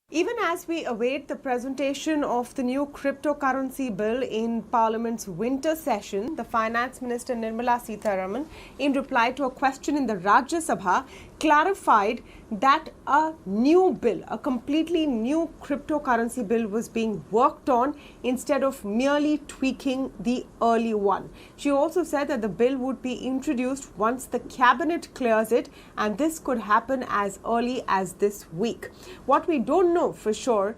Even as we await the presentation of the new cryptocurrency bill in Parliament's winter session, the Finance Minister Nirmala Sitharaman, in reply to a question in the Rajya Sabha, clarified that a new bill, a completely new cryptocurrency bill was being worked on instead of merely tweaking the early one. She also said that the bill would be introduced once the cabinet clears it, and this could happen as early as this week. What we don't know for sure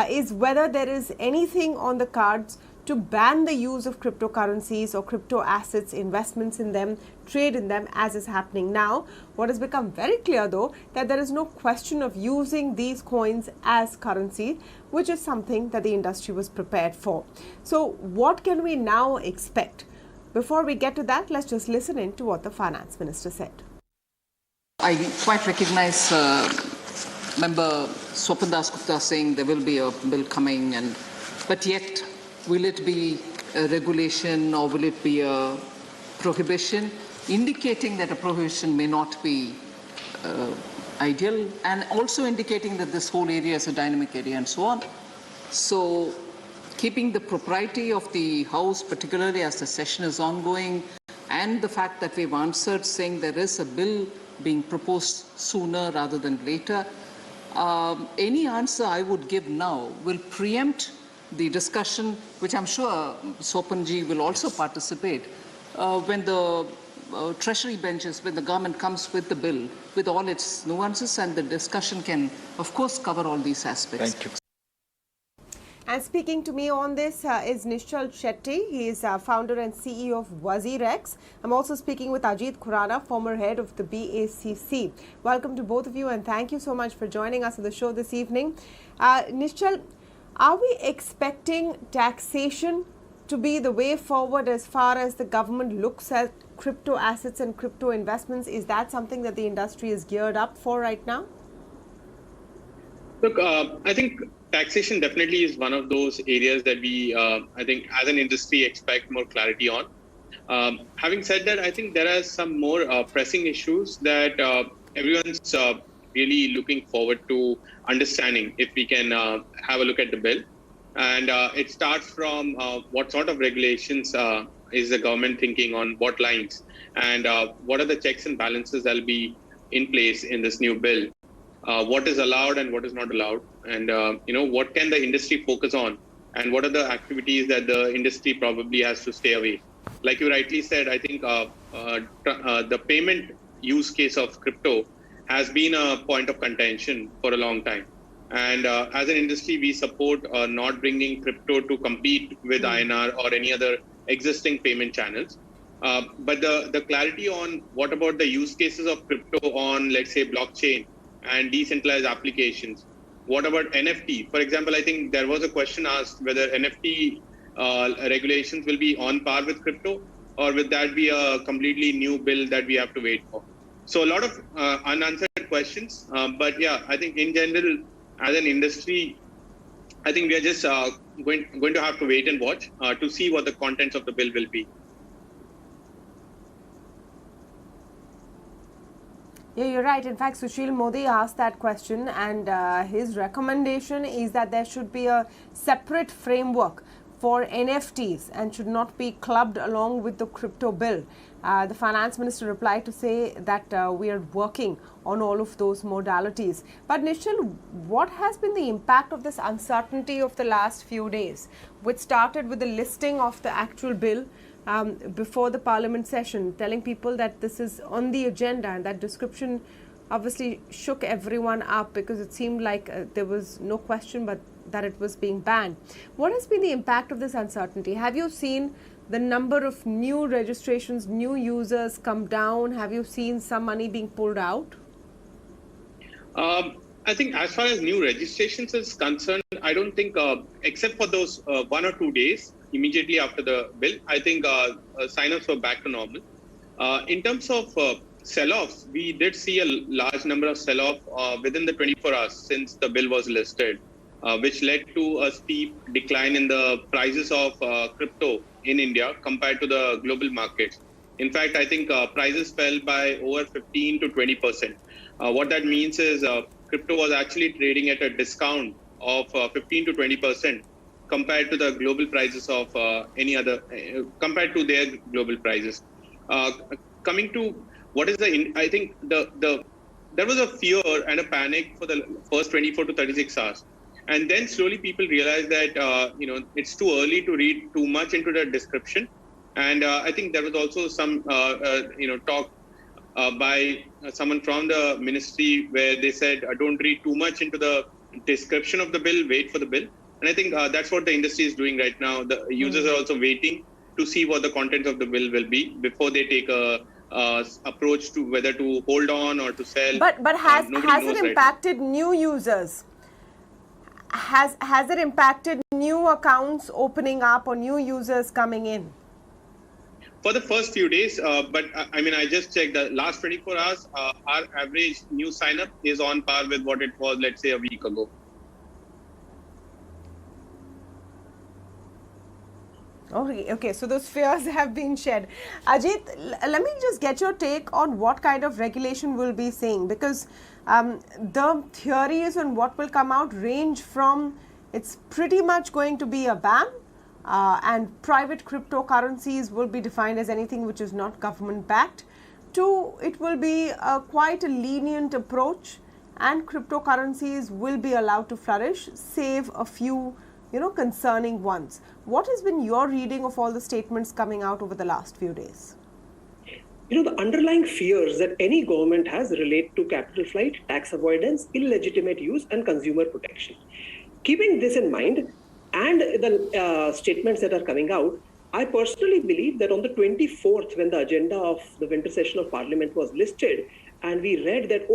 is whether there is anything on the cards to ban the use of cryptocurrencies or crypto assets, investments in them, trade in them, as is happening now. What has become very clear, though, that there is no question of using these coins as currency, which is something that the industry was prepared for. So what can we now expect? Before we get to that, let's just listen in to what the Finance Minister said. I quite recognize Member Swapan Das Gupta saying there will be a bill coming, but yet will it be a regulation or will it be a prohibition, indicating that a prohibition may not be ideal, and also indicating that this whole area is a dynamic area and so on. So keeping the propriety of the House, particularly as the session is ongoing, and the fact that we've answered saying there is a bill being proposed sooner rather than later, any answer I would give now will preempt the discussion, which I'm sure Sopanji will also participate, when the Treasury benches, when the government comes with the bill, with all its nuances, and the discussion can, of course, cover all these aspects. Thank you. And speaking to me on this is Nischal Shetty. He is founder and CEO of WazirX. I'm also speaking with Ajeet Khurana, former head of the BACC. Welcome to both of you, and thank you so much for joining us on the show this evening. Nischal, are we expecting taxation to be the way forward as far as the government looks at crypto assets and crypto investments? Is that something that the industry is geared up for right now? Look, I think taxation definitely is one of those areas that we, I think, as an industry, expect more clarity on. Having said that, I think there are some more pressing issues that everyone's really looking forward to understanding if we can have a look at the bill. And it starts from what sort of regulations is the government thinking on what lines, and what are the checks and balances that will be in place in this new bill. What is allowed and what is not allowed, and what can the industry focus on, and what are the activities that the industry probably has to stay away. Like you rightly said, I think the payment use case of crypto has been a point of contention for a long time. And as an industry, we support not bringing crypto to compete with INR or any other existing payment channels. But the clarity on what about the use cases of crypto on, let's say, blockchain and decentralized applications. What about NFT? For example, I think there was a question asked whether NFT regulations will be on par with crypto, or will that be a completely new bill that we have to wait for? So a lot of unanswered questions. But yeah, I think in general, as an industry, I think we are just going to have to wait and watch to see what the contents of the bill will be. Yeah, you're right. In fact, Sushil Modi asked that question, and his recommendation is that there should be a separate framework for NFTs and should not be clubbed along with the crypto bill. The finance minister replied to say that we are working on all of those modalities. But Nischal, what has been the impact of this uncertainty of the last few days, which started with the listing of the actual bill before the parliament session, telling people that this is on the agenda, and that description obviously shook everyone up because it seemed like there was no question but that it was being banned. What has been the impact of this uncertainty? Have you seen the number of new registrations, new users come down? Have you seen some money being pulled out? I think as far as new registrations is concerned, I don't think, except for those 1 or 2 days immediately after the bill, I think sign-ups were back to normal. In terms of sell-offs, we did see a large number of sell-off within the 24 hours since the bill was listed, which led to a steep decline in the prices of crypto in India compared to the global markets. In fact, I think prices fell by over 15 to 20%. What that means is crypto was actually trading at a discount of 15 to 20% compared to the global prices of compared to their global prices. Coming to what is I think there was a fear and a panic for the first 24 to 36 hours. And then slowly people realized that, it's too early to read too much into the description. And I think there was also some, talk by someone from the ministry where they said, don't read too much into the description of the bill, wait for the bill. And I think that's what the industry is doing right now. The users are also waiting to see what the content of the bill will be before they take a approach to whether to hold on or to sell. But has it impacted new users? Has it impacted new accounts opening up or new users coming in? For the first few days, but I just checked the last 24 hours, our average new sign up is on par with what it was, let's say, a week ago. Okay, so those fears have been shed. Ajeet, let me just get your take on what kind of regulation we'll be seeing, because the theories on what will come out range from it's pretty much going to be a ban, and private cryptocurrencies will be defined as anything which is not government backed, to it will be quite a lenient approach and cryptocurrencies will be allowed to flourish, save a few concerning ones. What has been your reading of all the statements coming out over the last few days? The underlying fears that any government has relate to capital flight, tax avoidance, illegitimate use, and consumer protection. Keeping this in mind, and the statements that are coming out, I personally believe that on the 24th, when the agenda of the winter session of Parliament was listed, and we read that,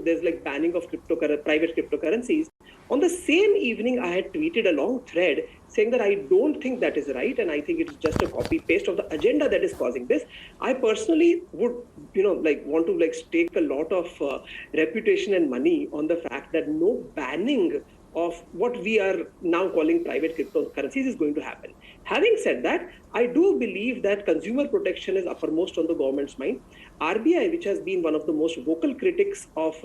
there's like banning of private cryptocurrencies, on the same evening, I had tweeted a long thread saying that I don't think that is right, and I think it is just a copy-paste of the agenda that is causing this. I personally would, want to stake a lot of reputation and money on the fact that no banning of what we are now calling private cryptocurrencies is going to happen. Having said that, I do believe that consumer protection is uppermost on the government's mind. RBI, which has been one of the most vocal critics of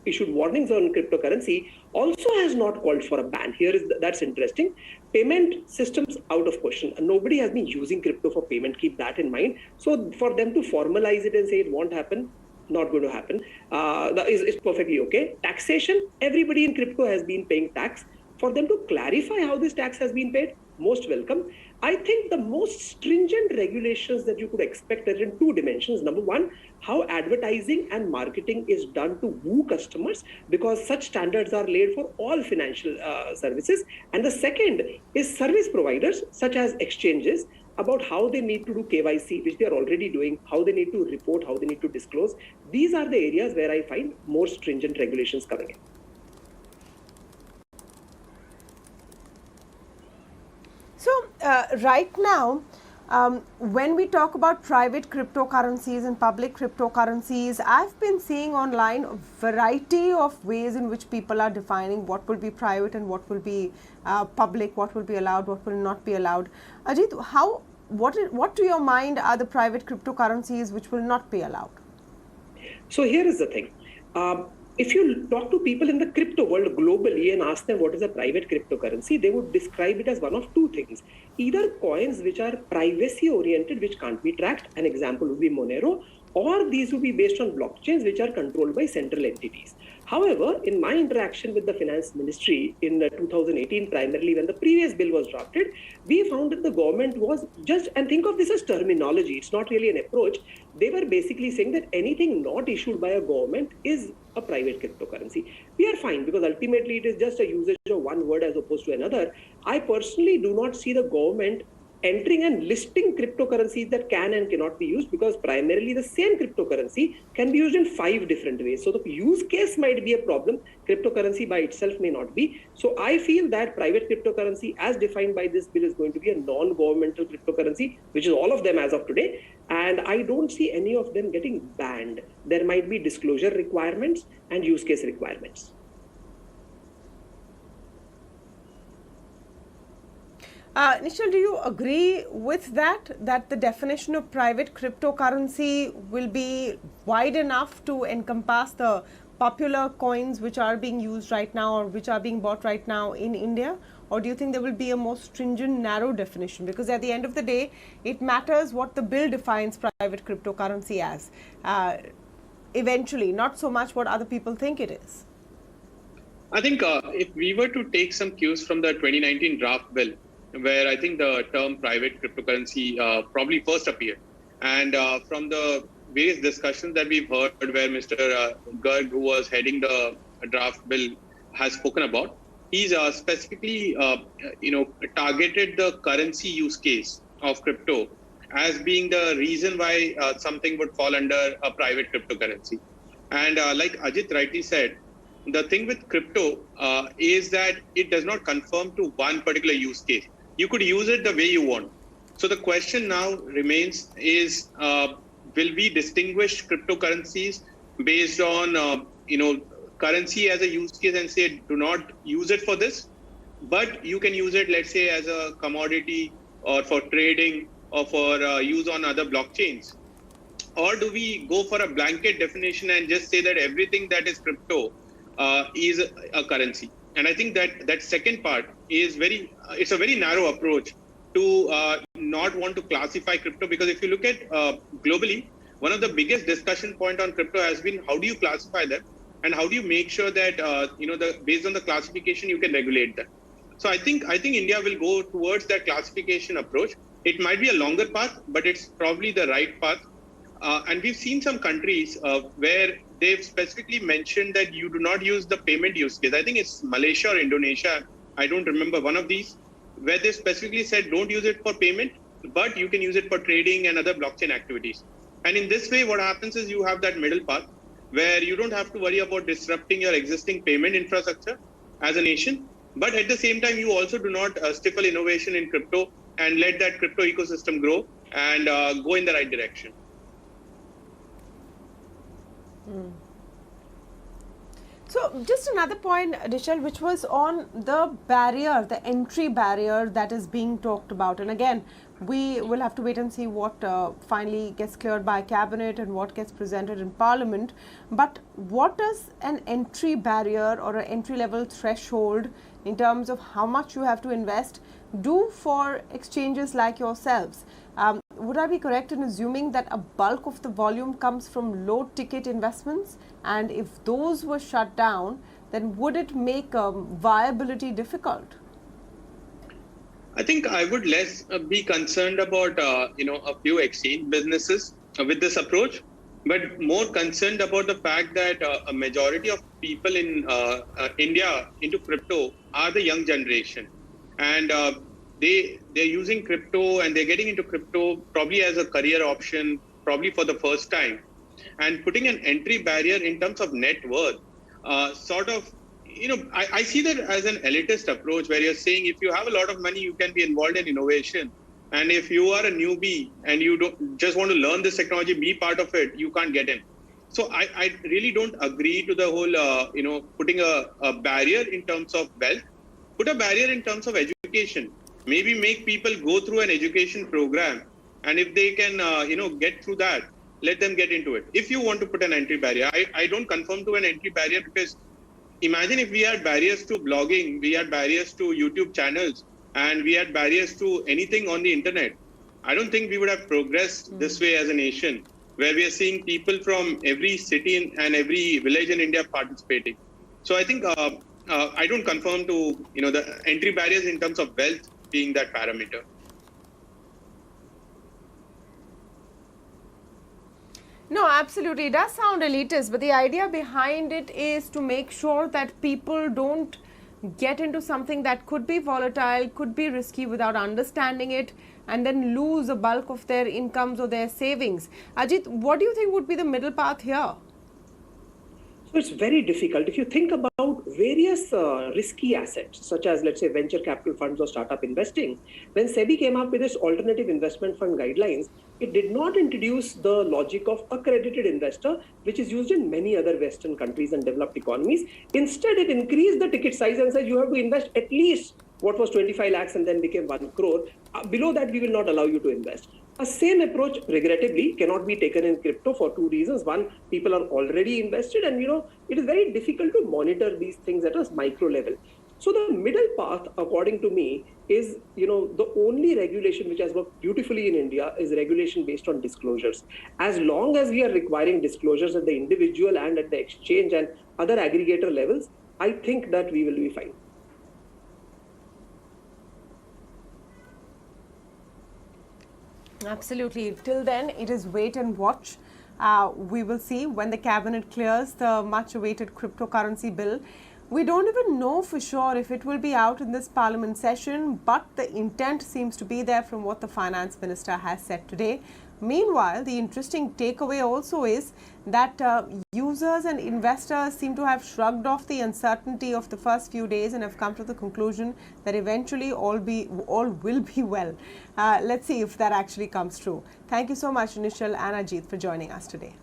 issued warnings on cryptocurrency, also has not called for a ban. That's interesting. Payment systems out of question. Nobody has been using crypto for payment. Keep that in mind. So for them to formalize it and say it won't happen, not going to happen. It's perfectly okay. Taxation, everybody in crypto has been paying tax. For them to clarify how this tax has been paid, most welcome. I think the most stringent regulations that you could expect are in two dimensions. Number one, how advertising and marketing is done to woo customers, because such standards are laid for all financial services. And the second is service providers, such as exchanges, about how they need to do KYC, which they are already doing, how they need to report, how they need to disclose. These are the areas where I find more stringent regulations coming in. So right now, when we talk about private cryptocurrencies and public cryptocurrencies, I've been seeing online a variety of ways in which people are defining what will be private and what will be public, what will be allowed, what will not be allowed. Ajeet, what to your mind are the private cryptocurrencies which will not be allowed? So here is the thing. If you talk to people in the crypto world globally and ask them what is a private cryptocurrency, they would describe it as one of two things. Either coins which are privacy oriented, which can't be tracked, an example would be Monero, or these would be based on blockchains which are controlled by central entities. However, in my interaction with the finance ministry in 2018, primarily when the previous bill was drafted, we found that the government was just, and think of this as terminology, it's not really an approach. They were basically saying that anything not issued by a government is a private cryptocurrency. We are fine, because ultimately it is just a usage of one word as opposed to another. I personally do not see the government entering and listing cryptocurrencies that can and cannot be used, because primarily the same cryptocurrency can be used in 5 different ways. So the use case might be a problem. Cryptocurrency by itself may not be. So I feel that private cryptocurrency as defined by this bill is going to be a non-governmental cryptocurrency, which is all of them as of today. And I don't see any of them getting banned. There might be disclosure requirements and use case requirements. Nischal, do you agree with that the definition of private cryptocurrency will be wide enough to encompass the popular coins which are being used right now or which are being bought right now in India? Or do you think there will be a more stringent, narrow definition? Because at the end of the day, it matters what the bill defines private cryptocurrency as. Eventually, not so much what other people think it is. I think if we were to take some cues from the 2019 draft bill, where I think the term private cryptocurrency probably first appeared, and from the various discussions that we've heard where Mr. Garg, who was heading the draft bill, has spoken about, he's specifically targeted the currency use case of crypto as being the reason why something would fall under a private cryptocurrency. And like Ajit rightly said, the thing with crypto is that it does not conform to one particular use case. You could use it the way you want. So the question now remains is, will we distinguish cryptocurrencies based on, currency as a use case and say, do not use it for this, but you can use it, let's say, as a commodity or for trading or for use on other blockchains? Or do we go for a blanket definition and just say that everything that is crypto is a currency? And I think that second part is it's a very narrow approach to not want to classify crypto, because if you look at globally, one of the biggest discussion point on crypto has been how do you classify them and how do you make sure that based on the classification you can regulate them. So I think India will go towards that classification approach. It might be a longer path, but it's probably the right path. And we've seen some countries where they've specifically mentioned that you do not use the payment use case. I think it's Malaysia or Indonesia, I don't remember, one of these, where they specifically said don't use it for payment, but you can use it for trading and other blockchain activities. And in this way, what happens is you have that middle path where you don't have to worry about disrupting your existing payment infrastructure as a nation, but at the same time, you also do not stifle innovation in crypto and let that crypto ecosystem grow and go in the right direction. So just another point, Nischal, which was on the barrier, the entry barrier that is being talked about. And again, we will have to wait and see what finally gets cleared by cabinet and what gets presented in parliament. But what does an entry barrier or an entry level threshold in terms of how much you have to invest do for exchanges like yourselves? Would I be correct in assuming that a bulk of the volume comes from low ticket investments? And if those were shut down, then would it make viability difficult? I think I would less be concerned about, a few exchange businesses with this approach, but more concerned about the fact that a majority of people in India into crypto are the young generation. And they're using crypto and they're getting into crypto probably as a career option, probably for the first time. And putting an entry barrier in terms of net worth, I see that as an elitist approach where you're saying if you have a lot of money, you can be involved in innovation. And if you are a newbie and you don't just want to learn this technology, be part of it, you can't get in. So I really don't agree to the whole, putting a barrier in terms of wealth. Put a barrier in terms of education. Maybe make people go through an education program. And if they can, get through that, let them get into it. If you want to put an entry barrier, I don't conform to an entry barrier, because imagine if we had barriers to blogging, we had barriers to YouTube channels, and we had barriers to anything on the internet. I don't think we would have progressed this way as a nation, where we are seeing people from every city and every village in India participating. So I think I don't conform to the entry barriers in terms of wealth being that parameter. No, absolutely. It does sound elitist, but the idea behind it is to make sure that people don't get into something that could be volatile, could be risky without understanding it, and then lose a bulk of their incomes or their savings. Ajit, what do you think would be the middle path here? So it's very difficult. If you think about various risky assets, such as, let's say, venture capital funds or startup investing, when SEBI came up with its alternative investment fund guidelines, it did not introduce the logic of accredited investor, which is used in many other Western countries and developed economies. Instead, it increased the ticket size and said you have to invest at least what was 25 lakhs and then became 1 crore. Below that, we will not allow you to invest. A same approach, regrettably, cannot be taken in crypto for two reasons. One, people are already invested, and it is very difficult to monitor these things at a micro level. So the middle path, according to me, is the only regulation which has worked beautifully in India is regulation based on disclosures. As long as we are requiring disclosures at the individual and at the exchange and other aggregator levels, I think that we will be fine. Absolutely. Till then, it is wait and watch. We will see when the cabinet clears the much-awaited cryptocurrency bill. We don't even know for sure if it will be out in this parliament session, but the intent seems to be there from what the finance minister has said today. Meanwhile, the interesting takeaway also is that users and investors seem to have shrugged off the uncertainty of the first few days and have come to the conclusion that eventually all will be well. Let's see if that actually comes true. Thank you so much, Nischal and Ajeet, for joining us today.